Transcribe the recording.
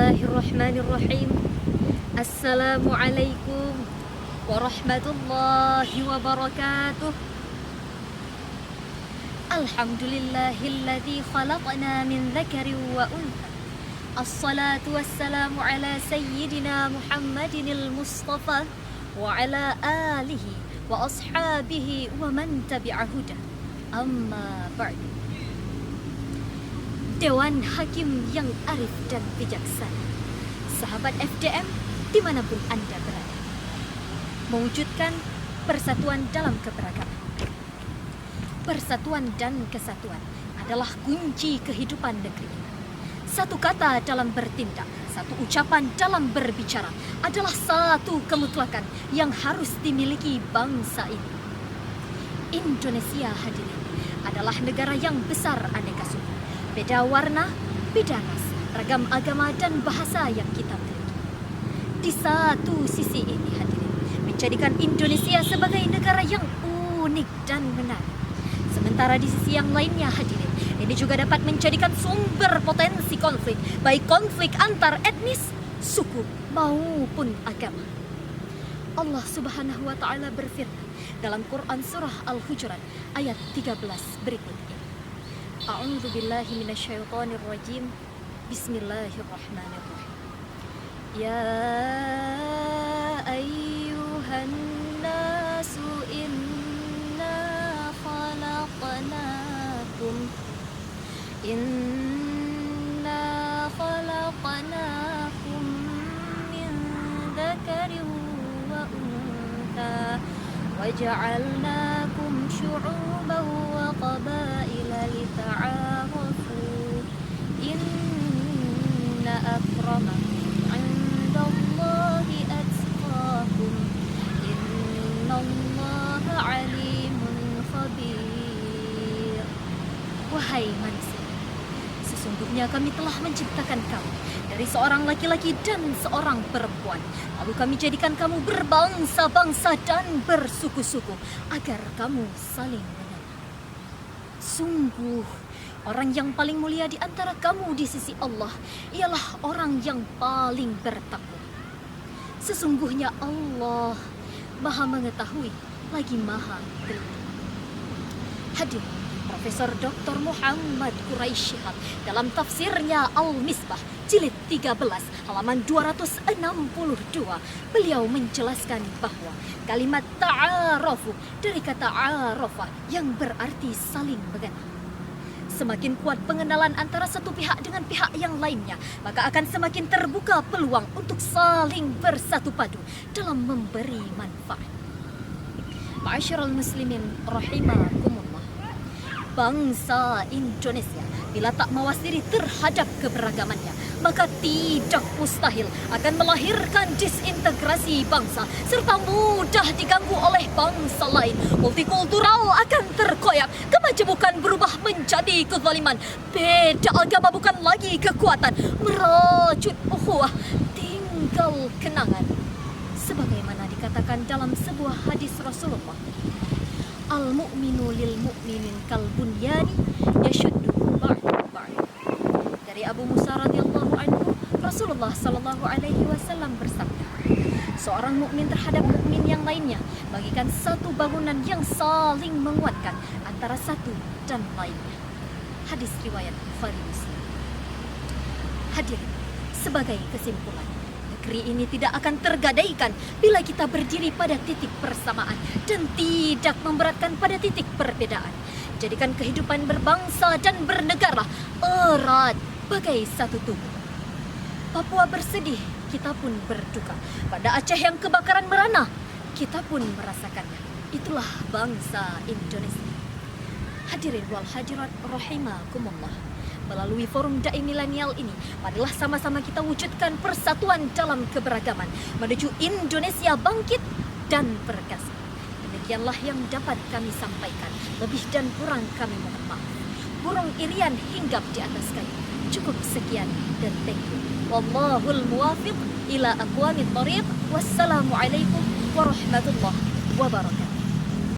Bismillahirrahmanirrahim. Assalamualaikum warahmatullahi wabarakatuh. Alhamdulillahilladzi khalaqna min dzakarin wa untha. Assalatu wassalamu ala sayyidina Muhammadinil Mustafa wa ala alihi wa ashabihi wa man tabi'ahuda. Amma ba'du. Dewan Hakim yang arif dan bijaksana, sahabat FDM dimanapun Anda berada, mewujudkan persatuan dalam keberagaman. Persatuan dan kesatuan adalah kunci kehidupan negeri ini. Satu kata dalam bertindak, satu ucapan dalam berbicara adalah satu kemutlakan yang harus dimiliki bangsa ini. Indonesia, hadirin, adalah negara yang besar aneka suku, beda warna, beda ras, ragam agama dan bahasa yang kita miliki. Di satu sisi ini, hadirin, menjadikan Indonesia sebagai negara yang unik dan menarik. Sementara di sisi yang lainnya, hadirin, ini juga dapat menjadikan sumber potensi konflik, baik konflik antar etnis, suku, maupun agama. Allah Subhanahu wa Ta'ala berfirman dalam Quran Surah Al-Hujurat ayat 13 berikut ini. A'udzu billahi minasyaitonir rajim. Bismillahirrahmanirrahim. Ya ayyuhan nasu inna khalaqnakum min dzakarin wa untha wa ja'alnakum syu'uban wa qabaila lita'arafu inna akramakum 'indallahi atqakum innallaha 'alimun khabir. Wahai manusia, sesungguhnya kami telah menciptakan kamu dari seorang laki-laki dan seorang perempuan. Lalu kami jadikan kamu berbangsa-bangsa dan bersuku-suku agar kamu saling mengenal. Sungguh, orang yang paling mulia di antara kamu di sisi Allah ialah orang yang paling bertakwa. Sesungguhnya Allah Maha mengetahui lagi Maha teliti. Hadir Profesor Dr. Muhammad Quraisy Shihab dalam tafsirnya Al-Misbah jilid 13 halaman 262, beliau menjelaskan bahwa kalimat ta'arafu dari kata arafa yang berarti saling mengenal. Semakin kuat pengenalan antara satu pihak dengan pihak yang lainnya, maka akan semakin terbuka peluang untuk saling bersatu padu dalam memberi manfaat. Ma'asyiral muslimin rahimakumullah. Bangsa Indonesia bila tak mawas diri terhadap keberagamannya, maka tidak mustahil akan melahirkan disintegrasi bangsa serta mudah diganggu oleh bangsa lain. Multikultural akan terkoyak, kemajemukan berubah menjadi kezaliman, beda agama bukan lagi kekuatan, merajut ukhuwah tinggal kenangan. Sebagaimana dikatakan dalam sebuah hadis Rasulullah, Al-mu'minu lil mu'minin kal bunyani yashuddu ba'du ba'd. Dari Abu Musa radhiyallahu anhu, Rasulullah sallallahu alaihi wasallam bersabda, seorang mukmin terhadap mukmin yang lainnya bagikan satu bangunan yang saling menguatkan antara satu dan lainnya. Hadis riwayat Bukhari Muslim. Hadirin, sebagai kesimpulan, negeri ini tidak akan tergadaikan bila kita berdiri pada titik persamaan dan tidak memberatkan pada titik perbedaan. Jadikan kehidupan berbangsa dan bernegara erat bagai satu tubuh. Papua bersedih, kita pun berduka. Pada Aceh yang kebakaran merana, kita pun merasakannya. Itulah bangsa Indonesia. Hadirin wal hadirat rahimakumullah. Melalui forum Dai Milenial ini, marilah sama-sama kita wujudkan persatuan dalam keberagaman menuju Indonesia bangkit dan perkasa. Demikianlah yang dapat kami sampaikan. Lebih dan kurang kami mohon maaf. Burung irian hinggap di atas kayu. Cukup sekian dan thank you. Wallahul muwafiq ila aqwamit thariq. Wassalamualaikum warahmatullahi wabarakatuh.